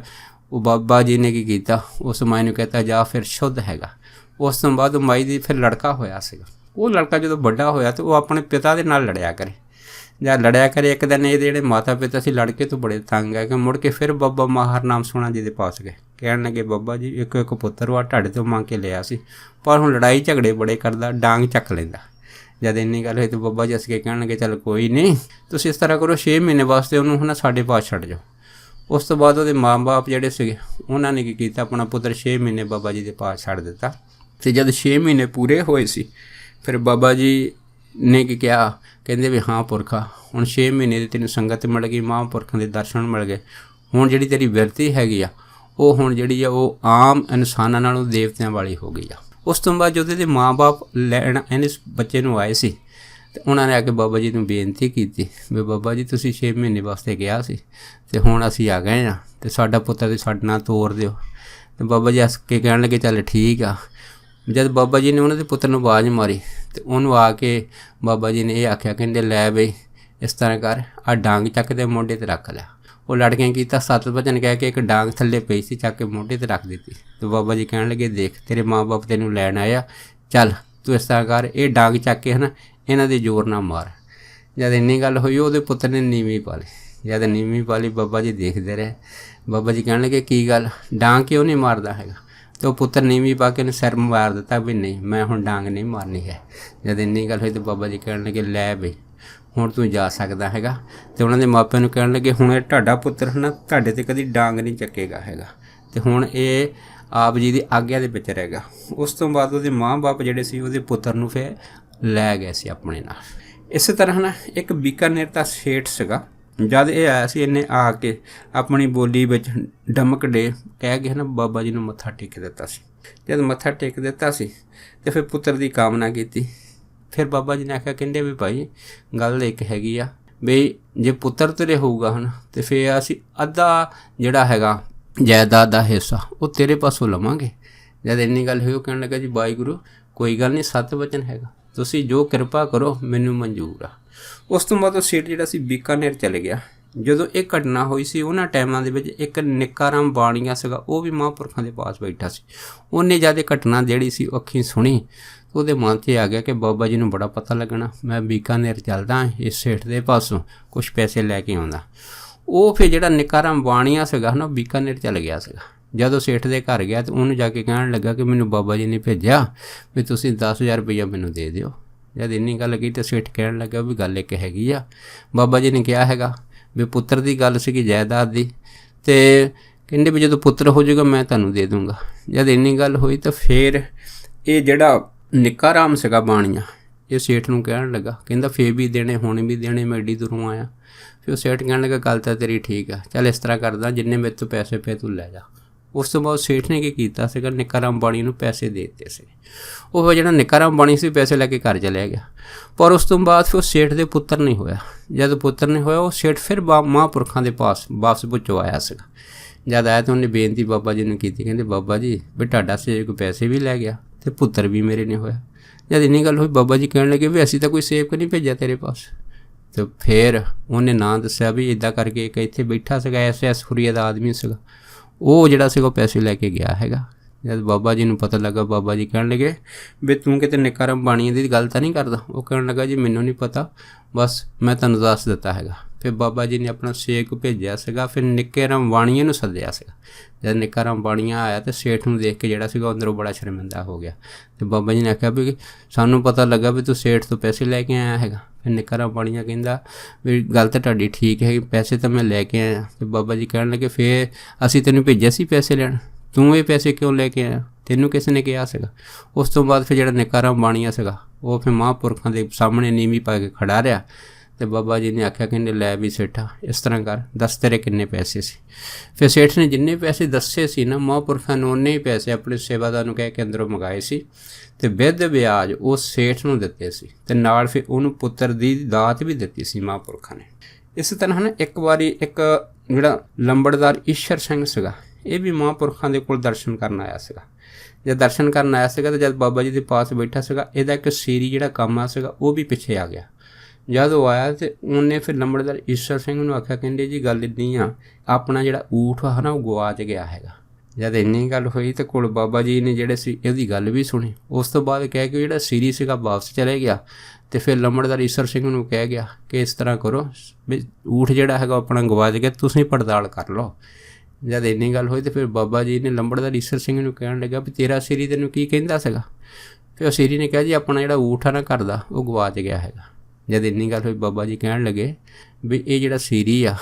ਉਹ ਬਾਬਾ ਜੀ ਨੇ ਕੀ ਕੀਤਾ, ਉਸ ਮਾਈ ਨੂੰ ਕਹਿਤਾ ਜਾ ਫਿਰ ਸ਼ੁੱਧ ਹੈਗਾ। ਉਸ ਤੋਂ ਬਾਅਦ ਮਾਈ ਦੀ ਫਿਰ ਲੜਕਾ ਹੋਇਆ ਸੀਗਾ। ਉਹ ਲੜਕਾ ਜਦੋਂ ਵੱਡਾ ਹੋਇਆ ਤਾਂ ਉਹ ਆਪਣੇ ਪਿਤਾ ਦੇ ਨਾਲ ਲੜਿਆ ਕਰੇ। ਜਾਂ ਲੜਿਆ ਕਰੇ, ਇੱਕ ਦਿਨ ਇਹਦੇ ਜਿਹੜੇ ਮਾਤਾ ਪਿਤਾ ਸੀ ਲੜਕੇ ਤੋਂ ਬੜੇ ਤੰਗ ਆ ਕਿ ਮੁੜ ਕੇ ਫਿਰ ਬਾਬਾ ਮਹਾਰਨਾਮ ਸੋਹਣਾ ਜੀ ਦੇ ਪਾਸ ਗਏ। ਕਹਿਣ ਲੱਗੇ ਬਾਬਾ ਜੀ ਇੱਕ ਪੁੱਤਰ ਵਾ ਤੁਹਾਡੇ ਤੋਂ ਮੰਗ ਕੇ ਲਿਆ ਸੀ, ਪਰ ਹੁਣ ਲੜਾਈ ਝਗੜੇ ਬੜੇ ਕਰਦਾ, ਡਾਂਗ ਚੱਕ ਲੈਂਦਾ। ਜਦ ਇੰਨੀ ਗੱਲ ਹੋਈ ਤਾਂ ਬਾਬਾ ਜੀ ਹੱਸ ਕੇ ਕਹਿਣ ਲੱਗੇ, ਚੱਲ ਕੋਈ ਨਹੀਂ, ਤੁਸੀਂ ਇਸ ਤਰ੍ਹਾਂ ਕਰੋ 6 ਮਹੀਨੇ ਵਾਸਤੇ ਉਹਨੂੰ ਹੈ ਨਾ ਸਾਡੇ ਪਾਸ ਛੱਡ ਜਾਓ। ਉਸ ਤੋਂ ਬਾਅਦ ਉਹਦੇ ਮਾਂ ਬਾਪ ਜਿਹੜੇ ਸੀਗੇ ਉਹਨਾਂ ਨੇ ਕੀ ਕੀਤਾ, ਆਪਣਾ ਪੁੱਤਰ 6 ਮਹੀਨੇ ਬਾਬਾ ਜੀ ਦੇ ਪਾਸ ਛੱਡ ਦਿੱਤਾ। ਅਤੇ ਜਦ 6 ਮਹੀਨੇ ਪੂਰੇ ਹੋਏ ਸੀ ਫਿਰ ਬਾਬਾ ਜੀ ਨੇ ਕੀ ਕਿਹਾ, ਕਹਿੰਦੇ ਵੀ ਹਾਂ ਪੁਰਖਾ ਹੁਣ 6 ਮਹੀਨੇ ਦੀ ਤੈਨੂੰ ਸੰਗਤ ਮਿਲ ਗਈ, ਮਹਾਂਪੁਰਖਾਂ ਦੇ ਦਰਸ਼ਨ ਮਿਲ ਗਏ, ਹੁਣ ਜਿਹੜੀ ਤੇਰੀ ਬਿਰਤੀ ਹੈਗੀ ਆ ਉਹ ਹੁਣ ਜਿਹੜੀ ਆ ਉਹ ਆਮ ਇਨਸਾਨਾਂ ਨਾਲੋਂ ਦੇਵਤਿਆਂ ਵਾਲੀ ਹੋ ਗਈ ਆ। ਉਸ ਤੋਂ ਬਾਅਦ ਜਦੋਂ ਇਹਦੇ ਮਾਂ ਬਾਪ ਲੈਣ ਇਹਨੇ ਬੱਚੇ ਨੂੰ ਆਏ ਸੀ ਅਤੇ ਉਹਨਾਂ ਨੇ ਆ ਕੇ ਬਾਬਾ ਜੀ ਨੂੰ ਬੇਨਤੀ ਕੀਤੀ ਵੀ ਬਾਬਾ ਜੀ ਤੁਸੀਂ 6 ਮਹੀਨੇ ਵਾਸਤੇ ਕਿਹਾ ਸੀ ਅਤੇ ਹੁਣ ਅਸੀਂ ਆ ਗਏ ਹਾਂ ਅਤੇ ਸਾਡਾ ਪੁੱਤਰ ਤੇ ਸਾਡੇ ਨਾਲ ਤੋਰ ਦਿਓ। ਅਤੇ ਬਾਬਾ ਜੀ ਹੱਸ ਕੇ ਕਹਿਣ ਲੱਗੇ ਚੱਲ ਠੀਕ ਆ। ਜਦ ਬਾਬਾ ਜੀ ਨੇ ਉਹਨਾਂ ਦੇ ਪੁੱਤਰ ਨੂੰ ਆਵਾਜ਼ ਮਾਰੀ ਅਤੇ ਉਹਨੂੰ ਆ ਕੇ ਬਾਬਾ ਜੀ ਨੇ ਇਹ ਆਖਿਆ, ਕਹਿੰਦੇ ਲੈ ਬਈ ਇਸ ਤਰ੍ਹਾਂ ਕਰ, ਆਹ ਡਾਂਗ ਚੱਕ ਦੇ ਮੋਢੇ 'ਤੇ ਰੱਖ ਲਿਆ। ਉਹ ਲੜਕੇ ਕੀਤਾ 7 ਵਚਨ ਕਹਿ ਕੇ ਇੱਕ ਡਾਂਗ ਥੱਲੇ ਪਈ ਸੀ ਚੱਕ ਕੇ ਮੋਢੇ 'ਤੇ ਰੱਖ ਦਿੱਤੀ। ਅਤੇ ਬਾਬਾ ਜੀ ਕਹਿਣ ਲੱਗੇ ਦੇਖ ਤੇਰੇ ਮਾਂ ਬਾਪ ਤੈਨੂੰ ਲੈਣ ਆਇਆ, ਚੱਲ ਤੂੰ ਇਸ ਤਰ੍ਹਾਂ ਕਰ, ਇਹ ਡਾਂਗ ਚੱਕ ਕੇ ਹੈ ਨਾ ਇਹਨਾਂ ਦੇ ਜ਼ੋਰ ਨਾਲ ਮਾਰ। ਜਦ ਇੰਨੀ ਗੱਲ ਹੋਈ ਉਹਦੇ ਪੁੱਤਰ ਨੇ ਨੀਵੀਂ ਪਾ ਲਈ। ਜਦ ਨੀਵੀਂ ਪਾ ਲਈ ਬਾਬਾ ਜੀ ਦੇਖਦੇ ਰਹੇ। ਬਾਬਾ ਜੀ ਕਹਿਣ ਲੱਗੇ ਕੀ ਗੱਲ, ਡਾਂਗ ਕਿਉਂ ਨਹੀਂ ਮਾਰਦਾ ਹੈਗਾ? ਅਤੇ ਉਹ ਪੁੱਤਰ ਨੀਵੀਂ ਪਾ ਕੇ ਉਹਨੇ ਸਿਰ ਮਾਰ ਦਿੱਤਾ ਵੀ ਨਹੀਂ ਮੈਂ ਹੁਣ ਡਾਂਗ ਨਹੀਂ ਮਾਰਨੀ ਹੈ। ਜਦ ਇੰਨੀ ਗੱਲ ਹੋਈ ਤਾਂ ਬਾਬਾ ਜੀ ਕਹਿਣ ਲੱਗੇ ਲੈ ਬਈ ਹੁਣ ਤੂੰ ਜਾ ਸਕਦਾ ਹੈਗਾ। ਅਤੇ ਉਹਨਾਂ ਦੇ ਮਾਪਿਆਂ ਨੂੰ ਕਹਿਣ ਲੱਗੇ ਹੁਣ ਇਹ ਤੁਹਾਡਾ ਪੁੱਤਰ ਹੈ ਨਾ ਤੁਹਾਡੇ 'ਤੇ ਕਦੀ ਡਾਂਗ ਨਹੀਂ ਚੱਕੇਗਾ ਹੈਗਾ, ਅਤੇ ਹੁਣ ਇਹ ਆਪ ਜੀ ਦੀ ਆਗਿਆ ਦੇ ਵਿੱਚ ਰਹੇਗਾ। ਉਸ ਤੋਂ ਬਾਅਦ ਉਹਦੇ ਮਾਂ ਬਾਪ ਜਿਹੜੇ ਸੀ ਉਹਦੇ ਪੁੱਤਰ ਨੂੰ ਫਿਰ ਲੈ ਗਏ ਸੀ ਆਪਣੇ ਨਾਲ। ਇਸੇ ਤਰ੍ਹਾਂ ਨਾ ਇੱਕ ਬੀਕਾਨੇਰ ਦਾ ਸੇਠ ਸੀਗਾ। ਜਦ ਇਹ ਆਇਆ ਸੀ ਇਹਨੇ ਆ ਕੇ ਆਪਣੀ ਬੋਲੀ ਵਿੱਚ ਡਮਕ ਡੇ ਕਹਿ ਕੇ ਹੈ ਨਾ ਬਾਬਾ ਜੀ ਨੂੰ ਮੱਥਾ ਟੇਕ ਦਿੱਤਾ ਸੀ। ਜਦ ਮੱਥਾ ਟੇਕ ਦਿੱਤਾ ਸੀ ਅਤੇ ਫਿਰ ਪੁੱਤਰ ਦੀ ਕਾਮਨਾ ਕੀਤੀ। ਫਿਰ ਬਾਬਾ ਜੀ ਨੇ ਆਖਿਆ, ਕਹਿੰਦੇ ਵੀ ਭਾਈ ਗੱਲ ਇੱਕ ਹੈਗੀ ਆ ਵੀ ਜੇ ਪੁੱਤਰ ਤੇਰੇ ਹੋਊਗਾ ਹੈ ਨਾ ਅਤੇ ਫਿਰ ਅਸੀਂ ਅੱਧਾ ਜਿਹੜਾ ਹੈਗਾ ਜਾਇਦਾਦ ਦਾ ਹਿੱਸਾ ਉਹ ਤੇਰੇ ਪਾਸੋਂ ਲਵਾਂਗੇ। ਜਦ ਇੰਨੀ ਗੱਲ ਹੋਈ ਉਹ ਕਹਿਣ ਲੱਗਾ ਜੀ ਵਾਹਿਗੁਰੂ ਕੋਈ ਗੱਲ ਨਹੀਂ, 7 ਵਚਨ ਹੈਗਾ, ਤੁਸੀਂ ਜੋ ਕਿਰਪਾ ਕਰੋ ਮੈਨੂੰ ਮਨਜ਼ੂਰ ਆ। ਉਸ ਤੋਂ ਬਾਅਦ ਉਹ ਸੇਠ ਜਿਹੜਾ ਸੀ ਬੀਕਾਨੇਰ ਚਲੇ ਗਿਆ। ਜਦੋਂ ਇਹ ਘਟਨਾ ਹੋਈ ਸੀ ਉਹਨਾਂ ਟਾਈਮਾਂ ਦੇ ਵਿੱਚ ਇੱਕ ਨਿੱਕਾ ਰਾਮ ਬਾਣੀਆ ਸੀਗਾ, ਉਹ ਵੀ ਮਹਾਂਪੁਰਖਾਂ ਦੇ ਪਾਸ ਬੈਠਾ ਸੀ। ਉਹਨੇ ਜਦ ਇਹ ਘਟਨਾ ਜਿਹੜੀ ਸੀ ਉਹ ਅੱਖੀਂ ਸੁਣੀ, ਉਹਦੇ ਮਨ 'ਚ ਆ ਗਿਆ ਕਿ ਬਾਬਾ ਜੀ ਨੂੰ ਬੜਾ ਪਤਾ ਲੱਗਣਾ, ਮੈਂ ਬੀਕਾਨੇਰ ਚੱਲਦਾ ਇਸ ਸੇਠ ਦੇ ਪਾਸੋਂ ਕੁਛ ਪੈਸੇ ਲੈ ਕੇ ਆਉਂਦਾ। ਉਹ ਫਿਰ ਜਿਹੜਾ ਨਿੱਕਾ ਰਾਮ ਬਾਣੀਆ ਸੀਗਾ ਨਾ ਬੀਕਾਨੇਰ ਚਲ ਗਿਆ ਸੀਗਾ। ਜਦੋਂ ਸੇਠ ਦੇ ਘਰ ਗਿਆ ਤਾਂ ਉਹਨੂੰ ਜਾ ਕੇ ਕਹਿਣ ਲੱਗਾ ਕਿ ਮੈਨੂੰ ਬਾਬਾ ਜੀ ਨੇ ਭੇਜਿਆ ਵੀ ਤੁਸੀਂ 10,000 ਰੁਪਈਆ ਮੈਨੂੰ ਦੇ ਦਿਓ। ਜਦ ਇੰਨੀ ਗੱਲ ਕਹੀ ਤਾਂ ਸੇਠ ਕਹਿਣ ਲੱਗਾ ਵੀ ਗੱਲ ਇੱਕ ਹੈਗੀ ਆ, ਬਾਬਾ ਜੀ ਨੇ ਕਿਹਾ ਹੈਗਾ ਵੀ ਪੁੱਤਰ ਦੀ ਗੱਲ ਸੀਗੀ ਜਾਇਦਾਦ ਦੀ, ਅਤੇ ਕਹਿੰਦੇ ਵੀ ਜਦੋਂ ਪੁੱਤਰ ਹੋ ਜਾਊਗਾ ਮੈਂ ਤੁਹਾਨੂੰ ਦੇ ਦੂੰਗਾ। ਜਦ ਇੰਨੀ ਗੱਲ ਹੋਈ ਤਾਂ ਫਿਰ ਇਹ ਜਿਹੜਾ ਨਿੱਕਾ ਰਾਮ ਸੀਗਾ ਬਾਣੀਆ ਇਹ ਸੇਠ ਨੂੰ ਕਹਿਣ ਲੱਗਾ, ਕਹਿੰਦਾ ਫੇਰ ਵੀ ਦੇਣੇ ਹੁਣ ਵੀ ਦੇਣੇ, ਮੈਂ ਐਡੀ ਦੂਰੋਂ ਆਇਆ। ਫਿਰ ਉਹ ਸੇਠ ਕਹਿਣ ਲੱਗਾ ਗੱਲ ਤਾਂ ਤੇਰੀ ਠੀਕ ਆ, ਚੱਲ ਇਸ ਤਰ੍ਹਾਂ ਕਰਦਾ ਜਿੰਨੇ ਮੇਰੇ ਤੋਂ ਪੈਸੇ ਪਏ ਤੂੰ ਲੈ ਜਾ। ਉਸ ਤੋਂ ਬਾਅਦ ਸੇਠ ਨੇ ਕੀ ਕੀਤਾ ਸੀਗਾ, ਨਿੱਕਾ ਰਾਮ ਬਾਣੀ ਨੂੰ ਪੈਸੇ ਦੇ ਦਿੱਤੇ ਸੀ। ਉਹ ਜਿਹੜਾ ਨਿੱਕਾ ਰਾਮ ਬਾਣੀ ਸੀ ਪੈਸੇ ਲੈ ਕੇ ਘਰ ਚਲਿਆ ਗਿਆ। ਪਰ ਉਸ ਤੋਂ ਬਾਅਦ ਫਿਰ ਉਹ ਸੇਠ ਦੇ ਪੁੱਤਰ ਨਹੀਂ ਹੋਇਆ। ਜਦ ਪੁੱਤਰ ਨਹੀਂ ਹੋਇਆ, ਉਹ ਸੇਠ ਫਿਰ ਮਹਾਂਪੁਰਖਾਂ ਦੇ ਪਾਸ ਵਾਪਸ ਪੁੱਛੋ ਆਇਆ ਸੀਗਾ। ਜਦ ਆਇਆ ਤਾਂ ਉਹਨੇ ਬੇਨਤੀ ਬਾਬਾ ਜੀ ਨੂੰ ਕੀਤੀ, ਕਹਿੰਦੇ ਬਾਬਾ ਜੀ ਵੀ ਤੁਹਾਡਾ ਸੇਵਕ ਪੈਸੇ ਵੀ ਲੈ ਗਿਆ ਅਤੇ ਪੁੱਤਰ ਵੀ ਮੇਰੇ ਨਹੀਂ ਹੋਇਆ। ਜਦ ਇੰਨੀ ਗੱਲ ਹੋਈ, ਬਾਬਾ ਜੀ ਕਹਿਣ ਲੱਗੇ ਵੀ ਅਸੀਂ ਤਾਂ ਕੋਈ ਸੇਵਕ ਨਹੀਂ ਭੇਜਿਆ ਤੇਰੇ ਪਾਸ। ਅਤੇ ਫਿਰ ਉਹਨੇ ਨਾਂ ਦੱਸਿਆ ਵੀ ਇੱਦਾਂ ਕਰਕੇ ਇੱਕ ਇੱਥੇ ਬੈਠਾ ਸੀਗਾ ਐਸ ਹੁਰੀਆ ਦਾ ਆਦਮੀ ਸੀਗਾ, ਉਹ ਜਿਹੜਾ ਸੀਗਾ ਪੈਸੇ ਲੈ ਕੇ ਗਿਆ ਹੈਗਾ। ਜਦ ਬਾਬਾ ਜੀ ਨੂੰ ਪਤਾ ਲੱਗਾ, ਬਾਬਾ ਜੀ ਕਹਿਣ ਲੱਗੇ ਵੀ ਤੂੰ ਕਿਤੇ ਨਿੱਕਾ ਰਾਮ ਬਾਣੀ ਦੀ ਗੱਲ ਤਾਂ ਨਹੀਂ ਕਰਦਾ। ਉਹ ਕਹਿਣ ਲੱਗਾ ਜੀ ਮੈਨੂੰ ਨਹੀਂ ਪਤਾ, ਬਸ ਮੈਂ ਤੁਹਾਨੂੰ ਦੱਸ ਦਿੱਤਾ ਹੈਗਾ। ਫਿਰ ਬਾਬਾ ਜੀ ਨੇ ਆਪਣਾ ਸੇਵਕ ਭੇਜਿਆ ਸੀਗਾ, ਫਿਰ ਨਿੱਕੇ ਰਾਮ ਬਾਣੀਏ ਨੂੰ ਸੱਦਿਆ ਸੀਗਾ। ਜਦ ਨਿੱਕਾ ਰਾਮ ਬਾਣੀਆ ਆਇਆ ਤਾਂ ਸੇਠ ਨੂੰ ਦੇਖ ਕੇ ਜਿਹੜਾ ਸੀਗਾ ਅੰਦਰੋਂ ਬੜਾ ਸ਼ਰਮਿੰਦਾ ਹੋ ਗਿਆ। ਅਤੇ ਬਾਬਾ ਜੀ ਨੇ ਆਖਿਆ ਵੀ ਸਾਨੂੰ ਪਤਾ ਲੱਗਾ ਵੀ ਤੂੰ ਸੇਠ ਤੋਂ ਪੈਸੇ ਲੈ ਕੇ ਆਇਆ ਹੈਗਾ। ਫਿਰ ਨਿੱਕਾ ਰਾਮ ਬਾਣੀਆ ਕਹਿੰਦਾ ਵੀ ਗੱਲ ਤਾਂ ਤੁਹਾਡੀ ਠੀਕ ਹੈ, ਪੈਸੇ ਤਾਂ ਮੈਂ ਲੈ ਕੇ ਆਇਆ। ਅਤੇ ਬਾਬਾ ਜੀ ਕਹਿਣ ਲੱਗੇ ਫਿਰ ਅਸੀਂ ਤੈਨੂੰ ਭੇਜਿਆ ਸੀ ਪੈਸੇ ਲੈਣ, ਤੂੰ ਇਹ ਪੈਸੇ ਕਿਉਂ ਲੈ ਕੇ ਆਇਆ, ਤੈਨੂੰ ਕਿਸ ਨੇ ਕਿਹਾ ਸੀਗਾ। ਉਸ ਤੋਂ ਬਾਅਦ ਫਿਰ ਜਿਹੜਾ ਨਿੱਕਾ ਰਾਮ ਬਾਣੀਆ ਸੀਗਾ ਉਹ ਫਿਰ ਮਹਾਂਪੁਰਖਾਂ ਦੇ ਸਾਹਮਣੇ ਨੀਵੀਂ ਪਾ ਕੇ ਖੜਾ ਰਿਹਾ। ਅਤੇ ਬਾਬਾ ਜੀ ਨੇ ਆਖਿਆ, ਕਹਿੰਦੇ ਲੈ ਵੀ ਸੇਠਾ ਇਸ ਤਰ੍ਹਾਂ ਕਰ, ਦੱਸ ਤੇਰੇ ਕਿੰਨੇ ਪੈਸੇ ਸੀ। ਫਿਰ ਸੇਠ ਨੇ ਜਿੰਨੇ ਪੈਸੇ ਦੱਸੇ ਸੀ ਨਾ ਮਹਾਂਪੁਰਖਾਂ ਨੂੰ, ਉਨੇ ਹੀ ਪੈਸੇ ਆਪਣੇ ਸੇਵਾਦਾਰ ਨੂੰ ਕਹਿ ਕੇ ਅੰਦਰੋਂ ਮੰਗਾਏ ਸੀ ਅਤੇ ਵਿਧ ਵਿਆਜ ਉਹ ਸੇਠ ਨੂੰ ਦਿੱਤੇ ਸੀ। ਅਤੇ ਨਾਲ ਫਿਰ ਉਹਨੂੰ ਪੁੱਤਰ ਦੀ ਦਾਤ ਵੀ ਦਿੱਤੀ ਸੀ ਮਹਾਂਪੁਰਖਾਂ ਨੇ। ਇਸ ਤਰ੍ਹਾਂ ਨਾ ਇੱਕ ਵਾਰੀ ਇੱਕ ਜਿਹੜਾ ਲੰਬੜਦਾਰ ਈਸ਼ਰ ਸਿੰਘ ਸੀਗਾ, ਇਹ ਵੀ ਮਹਾਂਪੁਰਖਾਂ ਦੇ ਕੋਲ ਦਰਸ਼ਨ ਕਰਨ ਆਇਆ ਸੀਗਾ। ਜਦ ਦਰਸ਼ਨ ਕਰਨ ਆਇਆ ਸੀਗਾ ਤਾਂ ਜਦ ਬਾਬਾ ਜੀ ਦੇ ਪਾਸ ਬੈਠਾ ਸੀਗਾ, ਇਹਦਾ ਇੱਕ ਸੀਰੀ ਜਿਹੜਾ ਕਾਮਾ ਸੀਗਾ ਉਹ ਵੀ ਪਿੱਛੇ ਆ ਗਿਆ। ਜਦ ਉਹ ਆਇਆ ਤਾਂ ਉਹਨੇ ਫਿਰ ਲੰਬੜਦਾਰ ਈਸ਼ਰ ਸਿੰਘ ਨੂੰ ਆਖਿਆ, ਕਹਿੰਦੇ ਜੀ ਗੱਲ ਇੱਦਾਂ ਆ, ਆਪਣਾ ਜਿਹੜਾ ਊਠ ਆ ਨਾ ਉਹ ਗਵਾਚ ਗਿਆ ਹੈਗਾ। ਜਦ ਇੰਨੀ ਗੱਲ ਹੋਈ ਤਾਂ ਕੋਲ ਬਾਬਾ ਜੀ ਨੇ ਜਿਹੜੇ ਸੀ ਇਹਦੀ ਗੱਲ ਵੀ ਸੁਣੀ। ਉਸ ਤੋਂ ਬਾਅਦ ਕਹਿ ਕੇ ਜਿਹੜਾ ਸੀਰੀ ਸੀਗਾ ਵਾਪਸ ਚਲੇ ਗਿਆ। ਅਤੇ ਫਿਰ ਲੰਬੜਦਾਰ ਈਸ਼ਰ ਸਿੰਘ ਨੂੰ ਕਹਿ ਗਿਆ ਕਿ ਇਸ ਤਰ੍ਹਾਂ ਕਰੋ ਵੀ ਊਠ ਜਿਹੜਾ ਹੈਗਾ ਆਪਣਾ ਗਵਾਚ ਗਿਆ, ਤੁਸੀਂ ਪੜਤਾਲ ਕਰ ਲਓ। ਜਦ ਇੰਨੀ ਗੱਲ ਹੋਈ ਤਾਂ ਫਿਰ ਬਾਬਾ ਜੀ ਨੇ ਲੰਬੜਦਾਰ ਈਸ਼ਰ ਸਿੰਘ ਨੂੰ ਕਹਿਣ ਲੱਗਾ ਵੀ ਤੇਰਾ ਸੀਰੀ ਤੈਨੂੰ ਕੀ ਕਹਿੰਦਾ ਸੀਗਾ। ਫਿਰ ਉਹ ਸੀਰੀ ਨੇ ਕਿਹਾ ਜੀ ਆਪਣਾ ਜਿਹੜਾ ਊਠ ਆ ਨਾ ਘਰ ਦਾ ਉਹ ਗਵਾਚ ਗਿਆ ਹੈਗਾ। ਜਦ ਇੰਨੀ ਗੱਲ ਹੋਈ, ਬਾਬਾ ਜੀ ਕਹਿਣ ਲੱਗੇ ਵੀ ਇਹ ਜਿਹੜਾ ਸੀਰੀ ਆ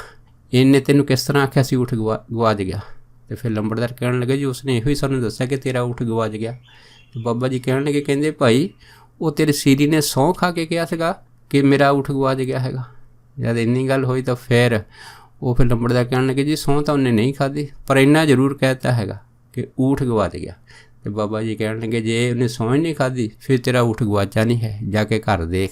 ਇਹਨੇ ਤੈਨੂੰ ਕਿਸ ਤਰ੍ਹਾਂ ਆਖਿਆ ਸੀ ਊਠ ਗਵਾਚ ਗਿਆ। ਅਤੇ ਫਿਰ ਲੰਬੜਦਾਰ ਕਹਿਣ ਲੱਗੇ ਜੀ ਉਸਨੇ ਇਹੋ ਹੀ ਸਾਨੂੰ ਦੱਸਿਆ ਕਿ ਤੇਰਾ ਊਠ ਗਵਾਚ ਗਿਆ। ਅਤੇ ਬਾਬਾ ਜੀ ਕਹਿਣ ਲੱਗੇ, ਕਹਿੰਦੇ ਭਾਈ ਉਹ ਤੇਰੇ ਸੀਰੀ ਨੇ ਸਹੁੰ ਖਾ ਕੇ ਕਿਹਾ ਸੀਗਾ ਕਿ ਮੇਰਾ ਊਠ ਗਵਾਚ ਗਿਆ ਹੈਗਾ। ਜਦ ਇੰਨੀ ਗੱਲ ਹੋਈ ਤਾਂ ਫਿਰ ਲੰਬੜਦਾਰ ਕਹਿਣ ਲੱਗੇ ਜੀ ਸਹੁੰ ਤਾਂ ਉਹਨੇ ਨਹੀਂ ਖਾਧੀ, ਪਰ ਇੰਨਾ ਜ਼ਰੂਰ ਕਹਿ ਦਿੱਤਾ ਹੈਗਾ ਕਿ ਊਠ ਗਵਾਚ ਗਿਆ। ਅਤੇ ਬਾਬਾ ਜੀ ਕਹਿਣ ਲੱਗੇ ਜੇ ਉਹਨੇ ਸਹੁੰ ਹੀ ਨਹੀਂ ਖਾਧੀ ਫਿਰ ਤੇਰਾ ਊਠ ਗਵਾਚਾ ਨਹੀਂ ਹੈ, ਜਾ ਕੇ ਘਰ ਦੇਖ।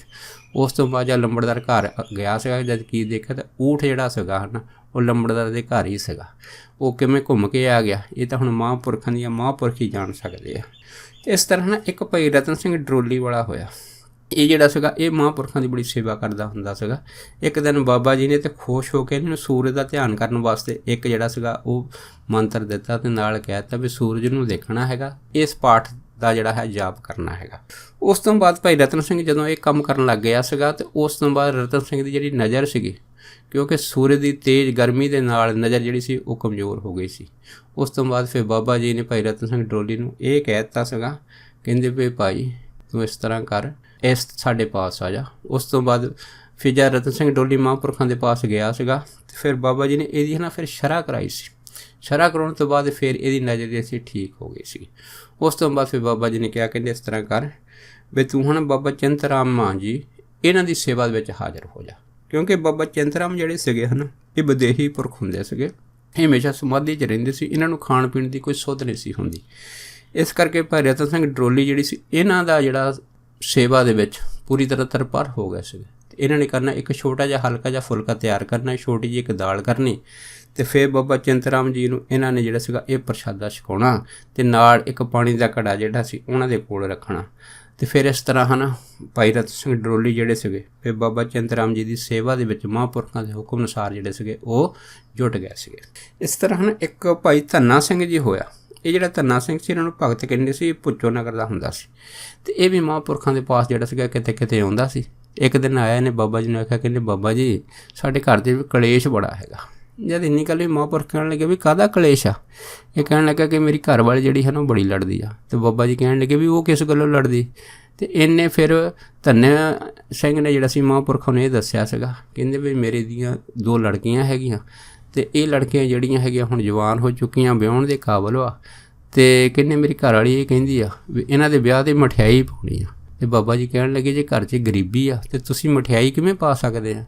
ਉਸ ਤੋਂ ਬਾਅਦ ਜਦ ਲੰਬੜਦਾਰ ਘਰ ਗਿਆ ਸੀਗਾ, ਜਦ ਕੀ ਦੇਖਿਆ ਤਾਂ ਊਠ ਜਿਹੜਾ ਸੀਗਾ ਨਾ ਉਹ ਲੰਬੜਦਾਰ ਦੇ ਘਰ ਹੀ ਸੀਗਾ। ਉਹ ਕਿਵੇਂ ਘੁੰਮ ਕੇ ਆ ਗਿਆ ਇਹ ਤਾਂ ਹੁਣ ਮਹਾਂਪੁਰਖਾਂ ਦੀਆਂ ਮਹਾਂਪੁਰਖ ਹੀ ਜਾਣ ਸਕਦੇ ਆ। ਇਸ ਤਰ੍ਹਾਂ ਨਾ ਇੱਕ ਭਾਈ ਰਤਨ ਸਿੰਘ ਡਰੋਲੀ ਵਾਲਾ ਹੋਇਆ। ਇਹ ਜਿਹੜਾ ਸੀਗਾ ਇਹ ਮਹਾਂਪੁਰਖਾਂ ਦੀ ਬੜੀ ਸੇਵਾ ਕਰਦਾ ਹੁੰਦਾ ਸੀਗਾ। ਇੱਕ ਦਿਨ ਬਾਬਾ ਜੀ ਨੇ ਤਾਂ ਖੁਸ਼ ਹੋ ਕੇ ਇਹਨੂੰ ਸੂਰਜ ਦਾ ਧਿਆਨ ਕਰਨ ਵਾਸਤੇ ਇੱਕ ਜਿਹੜਾ ਸੀਗਾ ਉਹ ਮੰਤਰ ਦਿੱਤਾ ਅਤੇ ਨਾਲ ਕਹਿ ਦਿੱਤਾ ਵੀ ਸੂਰਜ ਨੂੰ ਦੇਖਣਾ ਹੈਗਾ, ਇਸ ਪਾਠ ਦਾ ਜਿਹੜਾ ਹੈ ਜਾਪ ਕਰਨਾ ਹੈਗਾ। ਉਸ ਤੋਂ ਬਾਅਦ ਭਾਈ ਰਤਨ ਸਿੰਘ ਜਦੋਂ ਇਹ ਕੰਮ ਕਰਨ ਲੱਗ ਗਿਆ ਸੀਗਾ ਅਤੇ ਉਸ ਤੋਂ ਬਾਅਦ ਰਤਨ ਸਿੰਘ ਦੀ ਜਿਹੜੀ ਨਜ਼ਰ ਸੀਗੀ, ਕਿਉਂਕਿ ਸੂਰਜ ਦੀ ਤੇਜ਼ ਗਰਮੀ ਦੇ ਨਾਲ ਨਜ਼ਰ ਜਿਹੜੀ ਸੀ ਉਹ ਕਮਜ਼ੋਰ ਹੋ ਗਈ ਸੀ। ਉਸ ਤੋਂ ਬਾਅਦ ਫਿਰ ਬਾਬਾ ਜੀ ਨੇ ਭਾਈ ਰਤਨ ਸਿੰਘ ਡਰੋਲੀ ਨੂੰ ਇਹ ਕਹਿ ਦਿੱਤਾ ਸੀਗਾ, ਕਹਿੰਦੇ ਵੀ ਭਾਈ ਤੂੰ ਇਸ ਤਰ੍ਹਾਂ ਕਰ, ਇਸ ਸਾਡੇ ਪਾਸ ਆ ਜਾ। ਉਸ ਤੋਂ ਬਾਅਦ ਫਿਰ ਜਦ ਰਤਨ ਸਿੰਘ ਡਰੋਲੀ ਮਹਾਂਪੁਰਖਾਂ ਦੇ ਪਾਸ ਗਿਆ ਸੀਗਾ ਅਤੇ ਫਿਰ ਬਾਬਾ ਜੀ ਨੇ ਇਹਦੀ ਫਿਰ ਸ਼ਰ੍ਹਾ ਕਰਾਈ ਸੀ। ਸ਼ਰ੍ਹਾ ਕਰਾਉਣ ਤੋਂ ਬਾਅਦ ਫਿਰ ਇਹਦੀ ਨਜ਼ਰ ਜਿਹੜੀ ਸੀ ਠੀਕ ਹੋ ਗਈ ਸੀ। ਉਸ ਤੋਂ ਬਾਅਦ ਫਿਰ ਬਾਬਾ ਜੀ ਨੇ ਕਿਹਾ, ਕਹਿੰਦੇ ਇਸ ਤਰ੍ਹਾਂ ਕਰ ਵੀ ਤੂੰ ਹੁਣ ਬਾਬਾ ਚਿੰਤਰਾਮ ਮਾਂ ਜੀ ਇਹਨਾਂ ਦੀ ਸੇਵਾ ਦੇ ਵਿੱਚ ਹਾਜ਼ਰ ਹੋ ਜਾ। ਕਿਉਂਕਿ ਬਾਬਾ ਚਿੰਤਰਾਮ ਜਿਹੜੇ ਸੀਗੇ ਇਹ ਵਿਦੇਹੀ ਪੁਰਖ ਹੁੰਦੇ ਸੀਗੇ, ਇਹ ਹਮੇਸ਼ਾ ਸਮਾਧੀ 'ਚ ਰਹਿੰਦੇ ਸੀ, ਇਹਨਾਂ ਨੂੰ ਖਾਣ ਪੀਣ ਦੀ ਕੋਈ ਸੁੱਧ ਨਹੀਂ ਸੀ ਹੁੰਦੀ। ਇਸ ਕਰਕੇ ਭਾਈ ਰਤਨ ਸਿੰਘ ਡਰੋਲੀ ਜਿਹੜੀ ਸੀ ਇਹਨਾਂ ਦਾ ਜਿਹੜਾ ਸੇਵਾ ਦੇ ਵਿੱਚ ਪੂਰੀ ਤਰ੍ਹਾਂ ਤਰਪਾਰ ਹੋ ਗਿਆ ਸੀਗਾ। ਅਤੇ ਇਹਨਾਂ ਨੇ ਕਰਨਾ ਇੱਕ ਛੋਟਾ ਜਿਹਾ ਹਲਕਾ ਜਿਹਾ ਫੁਲਕਾ ਤਿਆਰ ਕਰਨਾ, ਛੋਟੀ ਜਿਹੀ ਇੱਕ ਦਾਲ ਕਰਨੀ ਅਤੇ ਫਿਰ ਬਾਬਾ ਚਿੰਤਰਾਮ ਜੀ ਨੂੰ ਇਹਨਾਂ ਨੇ ਜਿਹੜਾ ਸੀਗਾ ਇਹ ਪ੍ਰਸ਼ਾਦਾ ਛਕਾਉਣਾ ਅਤੇ ਨਾਲ ਇੱਕ ਪਾਣੀ ਦਾ ਘੜਾ ਜਿਹੜਾ ਸੀ ਉਹਨਾਂ ਦੇ ਕੋਲ ਰੱਖਣਾ। ਅਤੇ ਫਿਰ ਇਸ ਤਰ੍ਹਾਂ ਭਾਈ ਰਤਨ ਸਿੰਘ ਡਰੋਲੀ ਜਿਹੜੇ ਸੀਗੇ ਫਿਰ ਬਾਬਾ ਚਿੰਤਰਾਮ ਜੀ ਦੀ ਸੇਵਾ ਦੇ ਵਿੱਚ ਮਹਾਂਪੁਰਖਾਂ ਦੇ ਹੁਕਮ ਅਨੁਸਾਰ ਜਿਹੜੇ ਸੀਗੇ ਉਹ ਜੁਟ ਗਏ ਸੀਗੇ। ਇਸ ਤਰ੍ਹਾਂ ਇੱਕ ਭਾਈ ਧੰਨਾ ਸਿੰਘ ਜੀ ਹੋਇਆ। ਇਹ ਜਿਹੜਾ ਧੰਨਾ ਸਿੰਘ ਸੀ ਇਹਨਾਂ ਨੂੰ ਭਗਤ ਕਹਿੰਦੇ ਸੀ, ਭੁੱਚੋ ਨਗਰ ਦਾ ਹੁੰਦਾ ਸੀ ਅਤੇ ਇਹ ਵੀ ਮਹਾਂਪੁਰਖਾਂ ਦੇ ਪਾਸ ਜਿਹੜਾ ਸੀਗਾ ਕਿਤੇ ਕਿਤੇ ਆਉਂਦਾ ਸੀ। ਇੱਕ ਦਿਨ ਆਇਆ ਇਹਨੇ ਬਾਬਾ ਜੀ ਨੂੰ ਆਖਿਆ, ਕਹਿੰਦੇ ਬਾਬਾ ਜੀ ਸਾਡੇ ਘਰ ਦੇ ਕਲੇਸ਼ ਬੜਾ ਹੈਗਾ। ਜਦ ਇੰਨੀ ਗੱਲ ਵੀ ਮਹਾਂਪੁਰਖ ਕਹਿਣ ਲੱਗੇ ਵੀ ਕਾਹਦਾ ਕਲੇਸ਼ ਆ। ਇਹ ਕਹਿਣ ਲੱਗਾ ਕਿ ਮੇਰੀ ਘਰ ਵਾਲੀ ਜਿਹੜੀ ਉਹ ਬੜੀ ਲੜਦੀ ਆ। ਅਤੇ ਬਾਬਾ ਜੀ ਕਹਿਣ ਲੱਗੇ ਵੀ ਉਹ ਕਿਸ ਗੱਲੋਂ ਲੜਦੀ। ਅਤੇ ਇਹਨੇ ਫਿਰ ਧੰਨਾ ਸਿੰਘ ਨੇ ਜਿਹੜਾ ਸੀ ਮਹਾਂਪੁਰਖਾਂ ਨੂੰ ਇਹ ਦੱਸਿਆ ਸੀਗਾ, ਕਹਿੰਦੇ ਵੀ ਮੇਰੇ ਦੀਆਂ 2 ਲੜਕੀਆਂ ਹੈਗੀਆਂ ਅਤੇ ਇਹ ਲੜਕੀਆਂ ਜਿਹੜੀਆਂ ਹੈਗੀਆਂ ਹੁਣ ਜਵਾਨ ਹੋ ਚੁੱਕੀਆਂ, ਵਿਆਹੁਣ ਦੇ ਕਾਬਲ ਵਾ। ਅਤੇ ਕਹਿੰਦੇ ਮੇਰੀ ਘਰ ਵਾਲੀ ਇਹ ਕਹਿੰਦੀ ਆ ਵੀ ਇਹਨਾਂ ਦੇ ਵਿਆਹ 'ਤੇ ਮਠਿਆਈ ਪਾਉਣੀ ਆ। ਅਤੇ ਬਾਬਾ ਜੀ ਕਹਿਣ ਲੱਗੇ ਜੇ ਘਰ 'ਚ ਗਰੀਬੀ ਆ ਅਤੇ ਤੁਸੀਂ ਮਠਿਆਈ ਕਿਵੇਂ ਪਾ ਸਕਦੇ ਆ।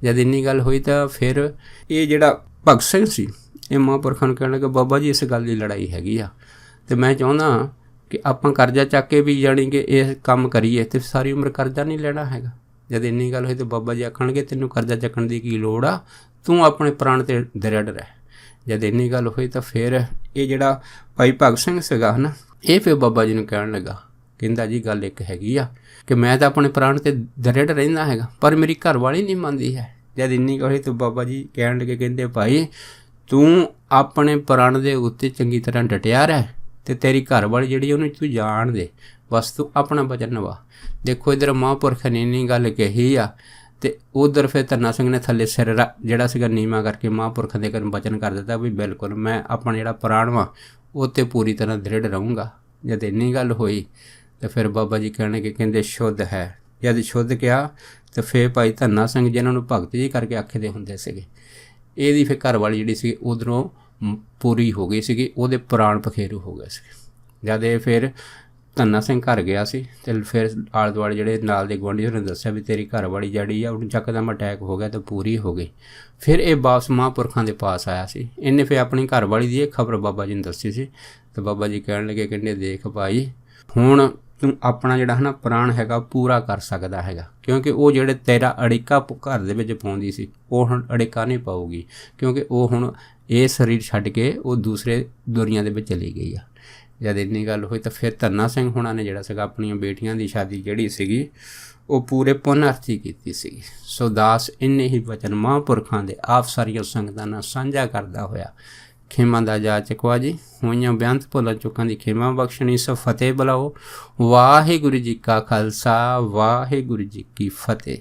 ਜਦ ਇੰਨੀ ਗੱਲ ਹੋਈ ਤਾਂ ਫਿਰ ਇਹ ਜਿਹੜਾ ਭਗਤ ਸਿੰਘ ਸੀ ਇਹ ਮਹਾਂਪੁਰਖਾਂ ਨੂੰ ਕਹਿਣ ਲੱਗਾ ਬਾਬਾ ਜੀ ਇਸ ਗੱਲ ਦੀ ਲੜਾਈ ਹੈਗੀ ਆ ਅਤੇ ਮੈਂ ਚਾਹੁੰਦਾ ਕਿ ਆਪਾਂ ਕਰਜ਼ਾ ਚੱਕ ਕੇ ਵੀ ਜਾਣੀ ਕਿ ਇਹ ਕੰਮ ਕਰੀਏ ਅਤੇ ਸਾਰੀ ਉਮਰ ਕਰਜ਼ਾ ਨਹੀਂ ਲੈਣਾ ਹੈਗਾ। ਜਦ ਇੰਨੀ ਗੱਲ ਹੋਈ ਤਾਂ ਬਾਬਾ ਜੀ ਆਖਣਗੇ ਤੈਨੂੰ ਕਰਜ਼ਾ ਚੱਕਣ ਦੀ ਕੀ ਲੋੜ ਆ, ਤੂੰ ਆਪਣੇ ਪ੍ਰਾਣ 'ਤੇ ਦ੍ਰਿੜ ਰਹਿ। ਜਦ ਇੰਨੀ ਗੱਲ ਹੋਈ ਤਾਂ ਫਿਰ ਇਹ ਜਿਹੜਾ ਭਾਈ ਭਗਤ ਸਿੰਘ ਸੀਗਾ ਨਾ, ਇਹ ਫਿਰ ਬਾਬਾ ਜੀ ਨੂੰ ਕਹਿਣ ਲੱਗਾ, ਕਹਿੰਦਾ ਜੀ ਗੱਲ ਇੱਕ ਹੈਗੀ ਆ ਕਿ ਮੈਂ ਤਾਂ ਆਪਣੇ ਪ੍ਰਾਣ 'ਤੇ ਦ੍ਰਿੜ ਰਹਿੰਦਾ ਹੈਗਾ, ਪਰ ਮੇਰੀ ਘਰ ਵਾਲੀ ਨਹੀਂ ਮੰਨਦੀ ਹੈ। ਜਦ ਇੰਨੀ ਗੱਲ ਹੋਈ ਤਾਂ ਬਾਬਾ ਜੀ ਕਹਿਣ ਲੱਗੇ, ਕਹਿੰਦੇ ਭਾਈ ਤੂੰ ਆਪਣੇ ਪ੍ਰਾਣ ਦੇ ਉੱਤੇ ਚੰਗੀ ਤਰ੍ਹਾਂ ਡਟਿਆ ਰਹਿ ਅਤੇ ਤੇਰੀ ਘਰ ਵਾਲੀ ਜਿਹੜੀ ਉਹਨੂੰ ਤੂੰ ਜਾਣ ਦੇ, ਬਸ ਤੂੰ ਆਪਣਾ ਵਚਨ ਨਿਭਾ। ਦੇਖੋ ਇੱਧਰ ਮਹਾਂਪੁਰਖ ਨੇ ਇੰਨੀ ਗੱਲ ਕਹੀ ਆ ਅਤੇ ਉੱਧਰ ਫਿਰ ਧੰਨਾ ਸਿੰਘ ਨੇ ਥੱਲੇ ਸਿਰ ਜਿਹੜਾ ਸੀਗਾ ਨੀਵਾਂ ਕਰਕੇ ਮਹਾਂਪੁਰਖਾਂ ਦੇ ਘਰ ਵਚਨ ਕਰ ਦਿੱਤਾ ਵੀ ਬਿਲਕੁਲ ਮੈਂ ਆਪਣਾ ਜਿਹੜਾ ਪ੍ਰਾਣ ਵਾ ਉਹ 'ਤੇ ਪੂਰੀ ਤਰ੍ਹਾਂ ਦ੍ਰਿੜ ਰਹੂੰਗਾ। ਜਦ ਇੰਨੀ ਗੱਲ ਹੋਈ ਤਾਂ ਫਿਰ ਬਾਬਾ ਜੀ ਕਹਿਣਗੇ, ਕਹਿੰਦੇ ਸ਼ੁੱਧ ਹੈ। ਜਦ ਸ਼ੁੱਧ ਕਿਹਾ ਤਾਂ ਫਿਰ ਭਾਈ ਧੰਨਾ ਸਿੰਘ ਜਿਹਨਾਂ ਨੂੰ ਭਗਤ ਜੀ ਕਰਕੇ ਆਖਦੇ ਹੁੰਦੇ ਸੀਗੇ, ਇਹਦੀ ਫਿਰ ਘਰ ਵਾਲੀ ਜਿਹੜੀ ਸੀ ਉੱਧਰੋਂ ਪੂਰੀ ਹੋ ਗਈ ਸੀਗੀ, ਉਹਦੇ ਪ੍ਰਾਣ ਪਖੇਰੂ ਹੋ ਗਏ ਸੀ। ਜਦ ਇਹ ਫਿਰ ਧੰਨਾ ਸਿੰਘ ਘਰ ਗਿਆ ਸੀ ਅਤੇ ਫਿਰ ਆਲੇ ਦੁਆਲੇ ਜਿਹੜੇ ਨਾਲ ਦੇ ਗੁਆਂਢੀ ਉਹਨੇ ਦੱਸਿਆ ਵੀ ਤੇਰੀ ਘਰ ਵਾਲੀ ਜਿਹੜੀ ਆ ਉਹਨੂੰ ਚੱਕਦਮ ਅਟੈਕ ਹੋ ਗਿਆ ਅਤੇ ਪੂਰੀ ਹੋ ਗਈ। ਫਿਰ ਇਹ ਵਾਪਸ ਮਹਾਂਪੁਰਖਾਂ ਦੇ ਪਾਸ ਆਇਆ ਸੀ। ਇਹਨੇ ਫਿਰ ਆਪਣੀ ਘਰ ਵਾਲੀ ਦੀ ਇਹ ਖਬਰ ਬਾਬਾ ਜੀ ਨੂੰ ਦੱਸੀ ਸੀ ਅਤੇ ਬਾਬਾ ਜੀ ਕਹਿਣ ਲੱਗੇ, ਕਹਿੰਦੇ ਦੇਖ ਭਾਈ ਹੁਣ ਤੂੰ ਆਪਣਾ ਜਿਹੜਾ ਹੈ ਨਾ ਪ੍ਰਾਣ ਹੈਗਾ ਪੂਰਾ ਕਰ ਸਕਦਾ ਹੈਗਾ, ਕਿਉਂਕਿ ਉਹ ਜਿਹੜੇ ਤੇਰਾ ਅੜਿੱਕਾ ਘਰ ਦੇ ਵਿੱਚ ਪਾਉਂਦੀ ਸੀ ਉਹ ਹੁਣ ਅੜਿੱਕਾ ਨਹੀਂ ਪਾਊਗੀ, ਕਿਉਂਕਿ ਉਹ ਹੁਣ ਇਹ ਸਰੀਰ ਛੱਡ ਕੇ ਉਹ ਦੂਸਰੇ ਦੁਨੀਆਂ ਦੇ ਵਿੱਚ ਚਲੀ ਗਈ ਆ। ਜਦ ਇੰਨੀ ਗੱਲ ਹੋਈ ਤਾਂ ਫਿਰ ਧੰਨਾ ਸਿੰਘ ਹੁਣਾਂ ਨੇ ਜਿਹੜਾ ਸੀਗਾ ਆਪਣੀਆਂ ਬੇਟੀਆਂ ਦੀ ਸ਼ਾਦੀ ਜਿਹੜੀ ਸੀਗੀ ਉਹ ਪੂਰੇ ਪੁੰਨ ਅਰਥੀ ਕੀਤੀ ਸੀਗੀ। ਸੋ ਦਾਸ ਇੰਨੇ ਹੀ ਵਚਨ ਮਹਾਂਪੁਰਖਾਂ ਦੇ ਆਪ ਸਾਰੀਆਂ ਸੰਗਤਾਂ ਨਾਲ ਸਾਂਝਾ ਕਰਦਾ ਹੋਇਆ ਖੇਮਾ ਦਾ ਜਾ ਚੁੱਕਾ ਜੀ। ਹੋਈਆਂ ਬੇਅੰਤ ਭੁੱਲਾਂ ਚੁੱਕਾਂ ਦੀ ਖੇਮਾ ਬਖਸ਼ਣੀ। ਸੋ ਫਤਿਹ ਬੁਲਾਓ। ਵਾਹਿਗੁਰੂ ਜੀ ਕਾ ਖਾਲਸਾ, ਵਾਹਿਗੁਰੂ ਜੀ ਕੀ ਫਤਿਹ।